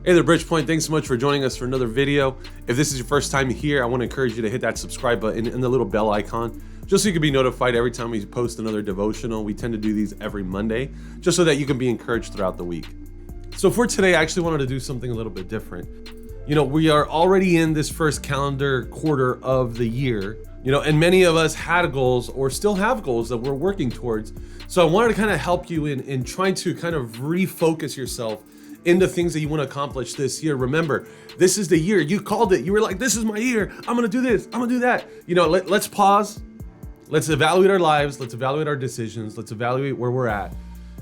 Hey there, Bridgepoint. Thanks so much for joining us for another video. If this is your first time here, I want to encourage you to hit that subscribe button and the little bell icon, just so you can be notified every time we post another devotional. We tend to do these every Monday, just so that you can be encouraged throughout the week. So for today, I actually wanted to do something a little bit different. You know, we are already in this first calendar quarter of the year, and many of us had goals or still have goals that we're working towards. So I wanted to kind of help you in trying to kind of refocus yourself into things that you want to accomplish this year. Remember, this is the year. You called it. You were like, this is my year. I'm going to do this. I'm going to do that. Let's pause. Let's evaluate our lives. Let's evaluate our decisions. Let's evaluate where we're at.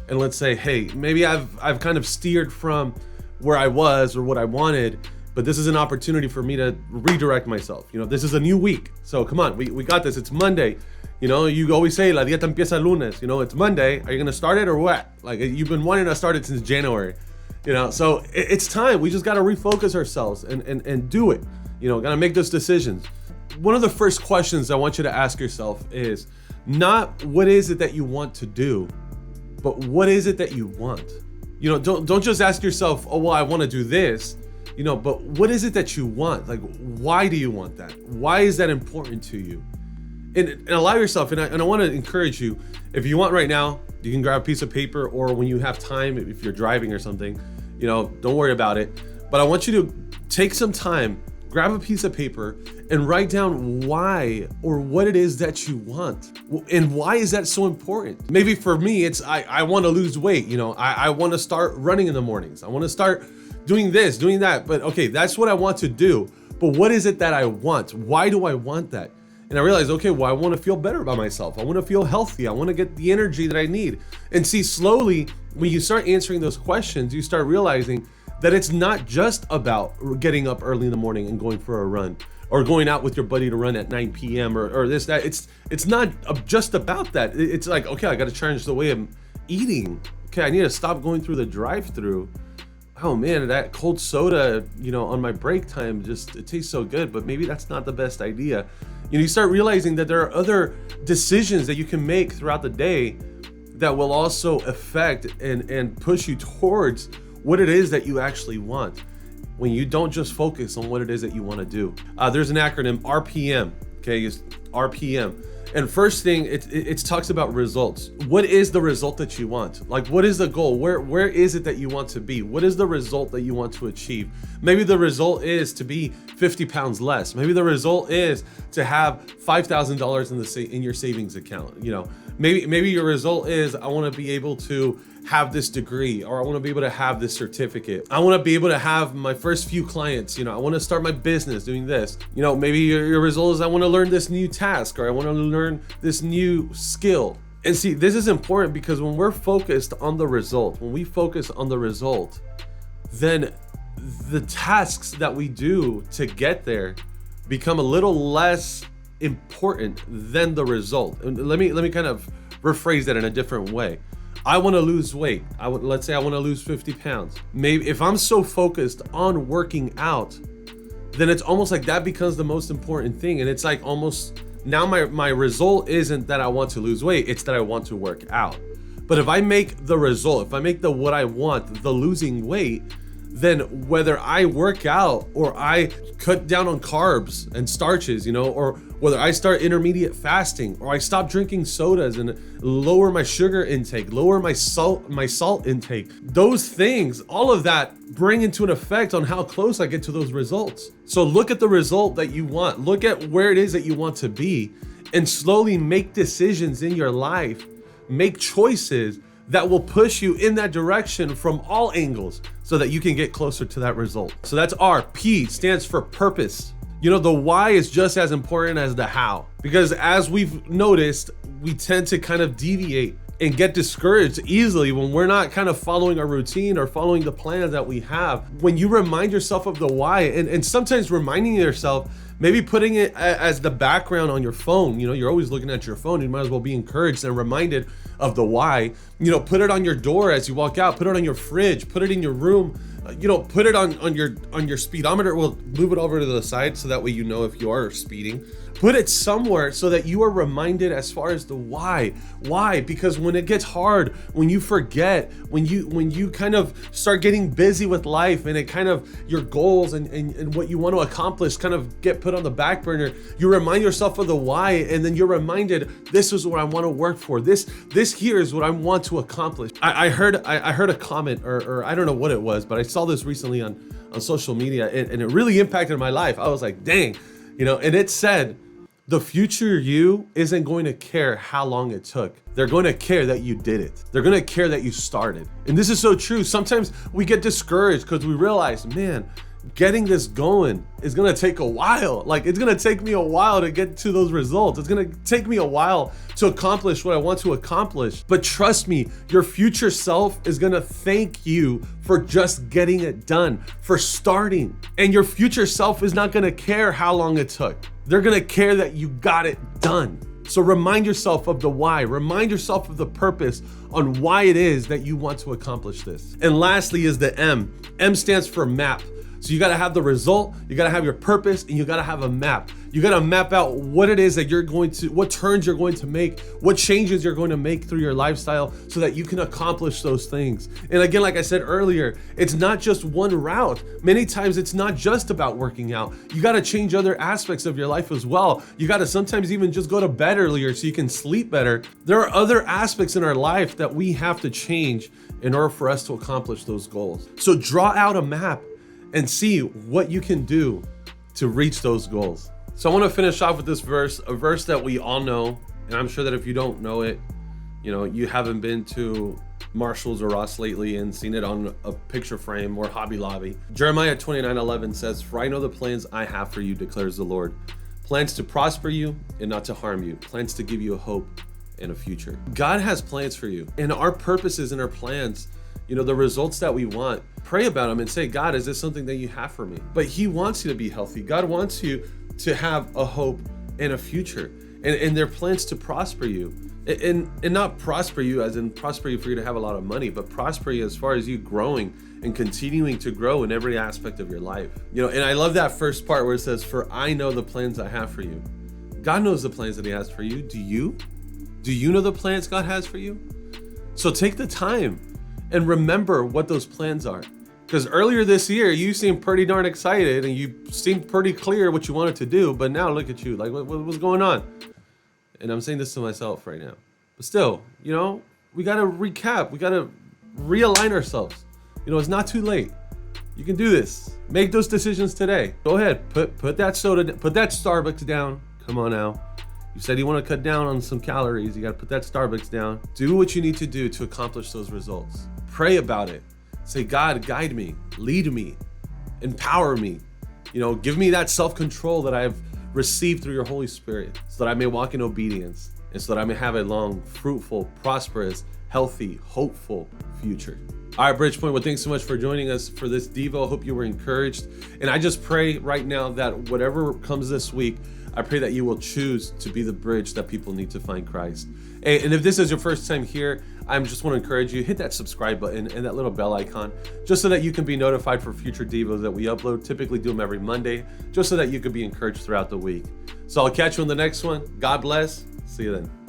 And let's say, hey, maybe I've kind of steered from where I was or what I wanted, but this is an opportunity for me to redirect myself. This is a new week. So come on, we got this. It's Monday. You always say, la dieta empieza el lunes. It's Monday. Are you going to start it or what? Like, you've been wanting to start it since January. So it's time. We just got to refocus ourselves and do it. Got to make those decisions. One of the first questions I want you to ask yourself is not what is it that you want to do, but what is it that you want? Don't just ask yourself, oh, well, I want to do this, but what is it that you want? Like, why do you want that? Why is that important to you? And allow yourself, and I want to encourage you, if you want right now, you can grab a piece of paper, or when you have time, if you're driving or something, don't worry about it. But I want you to take some time, grab a piece of paper, and write down why or what it is that you want. And why is that so important? Maybe for me, it's I want to lose weight. I want to start running in the mornings. I want to start doing this, doing that. But okay, that's what I want to do. But what is it that I want? Why do I want that? And I realized, okay, well, I want to feel better about myself. I want to feel healthy. I want to get the energy that I need. And see, slowly, when you start answering those questions, you start realizing that it's not just about getting up early in the morning and going for a run, or going out with your buddy to run at 9 p.m. or this, that. It's not just about that. It's like, okay, I got to change the way I'm eating. Okay, I need to stop going through the drive-through. Oh man, that cold soda, on my break time, it tastes so good, but maybe that's not the best idea. You start realizing that there are other decisions that you can make throughout the day that will also affect and push you towards what it is that you actually want, when you don't just focus on what it is that you want to do. There's an acronym, RPM, okay, it's RPM. And first thing, it talks about results. What is the result that you want? Like, what is the goal? Where is it that you want to be? What is the result that you want to achieve? Maybe the result is to be 50 pounds less. Maybe the result is to have $5,000 in your savings account. Maybe your result is, I want to be able to have this degree, or I want to be able to have this certificate. I want to be able to have my first few clients. I want to start my business doing this. Maybe your result is, I want to learn this new task, or I want to learn this new skill. And see, this is important because when we're focused on the result, then the tasks that we do to get there become a little less important than the result. And let me kind of rephrase that in a different way. I want to lose weight. Let's say I want to lose 50 pounds. Maybe if I'm so focused on working out, then it's almost like that becomes the most important thing. And it's like almost now my result isn't that I want to lose weight, it's that I want to work out. But if I make the result, if I make what I want, the losing weight, then whether I work out or I cut down on carbs and starches, or whether I start intermediate fasting, or I stop drinking sodas and lower my sugar intake, lower my salt intake, those things, all of that bring into an effect on how close I get to those results. So look at the result that you want, look at where it is that you want to be, and slowly make decisions in your life, make choices that will push you in that direction from all angles so that you can get closer to that result. So that's R. P stands for purpose. The why is just as important as the how, because as we've noticed, we tend to kind of deviate and get discouraged easily when we're not kind of following our routine or following the plan that we have. When you remind yourself of the why, and sometimes reminding yourself Maybe putting it as the background on your phone. You're always looking at your phone. You might as well be encouraged and reminded of the why. Put it on your door as you walk out. Put it on your fridge. Put it in your room. Put it on your speedometer. Well, move it over to the side so that way you know if you are speeding. Put it somewhere so that you are reminded as far as the why. Why? Because when it gets hard, when you forget, when you kind of start getting busy with life and it kind of your goals and what you want to accomplish kind of get put on the back burner, you remind yourself of the why, and then you're reminded, this is what I want to work for. This here is what I want to accomplish. I heard a comment or I don't know what it was, but I saw this recently on social media and it really impacted my life. I was like, dang, and it said, the future you isn't going to care how long it took. They're going to care that you did it. They're going to care that you started. And this is so true. Sometimes we get discouraged because we realize, man, getting this going is going to take a while. Like, it's going to take me a while to get to those results. It's going to take me a while to accomplish what I want to accomplish. But trust me, your future self is going to thank you for just getting it done, for starting. And your future self is not going to care how long it took. They're going to care that you got it done. So remind yourself of the why. Remind yourself of the purpose on why it is that you want to accomplish this. And lastly is the M. M stands for map. So you got to have the result, you got to have your purpose, and you got to have a map. You got to map out what it is that you're going to, what turns you're going to make, what changes you're going to make through your lifestyle so that you can accomplish those things. And again, like I said earlier, it's not just one route. Many times it's not just about working out. You got to change other aspects of your life as well. You got to sometimes even just go to bed earlier so you can sleep better. There are other aspects in our life that we have to change in order for us to accomplish those goals. So draw out a map and see what you can do to reach those goals. So I want to finish off with this verse, a verse that we all know, and I'm sure that if you don't know it, you haven't been to Marshalls or Ross lately and seen it on a picture frame or Hobby Lobby. Jeremiah 29:11 says, "For I know the plans I have for you, declares the Lord. Plans to prosper you and not to harm you. Plans to give you a hope and a future." God has plans for you, and our purposes and our plans, the results that we want, pray about them and say, God, is this something that you have for me? But He wants you to be healthy. God wants you to have a hope and a future, and their plans to prosper you, and not prosper you as in prosper you for you to have a lot of money, but prosper you as far as you growing and continuing to grow in every aspect of your life. And I love that first part where it says, "For I know the plans I have for you." God knows the plans that He has for you. Do you? Do you know the plans God has for you? So take the time and remember what those plans are. Because earlier this year, you seemed pretty darn excited and you seemed pretty clear what you wanted to do, but now look at you, like what's going on? And I'm saying this to myself right now. But still, we gotta recap, we gotta realign ourselves. It's not too late. You can do this. Make those decisions today. Go ahead, put that soda, put that Starbucks down. Come on now. You said you want to cut down on some calories. You got to put that Starbucks down. Do what you need to do to accomplish those results. Pray about it. Say, God, guide me, lead me, empower me. Give me that self-control that I have received through your Holy Spirit so that I may walk in obedience and so that I may have a long, fruitful, prosperous, healthy, hopeful future. All right, Bridgepoint, well, thanks so much for joining us for this Devo. I hope you were encouraged. And I just pray right now that whatever comes this week, I pray that you will choose to be the bridge that people need to find Christ. And if this is your first time here, I just want to encourage you, hit that subscribe button and that little bell icon, just so that you can be notified for future Devos that we upload. Typically do them every Monday, just so that you can be encouraged throughout the week. So I'll catch you on the next one. God bless. See you then.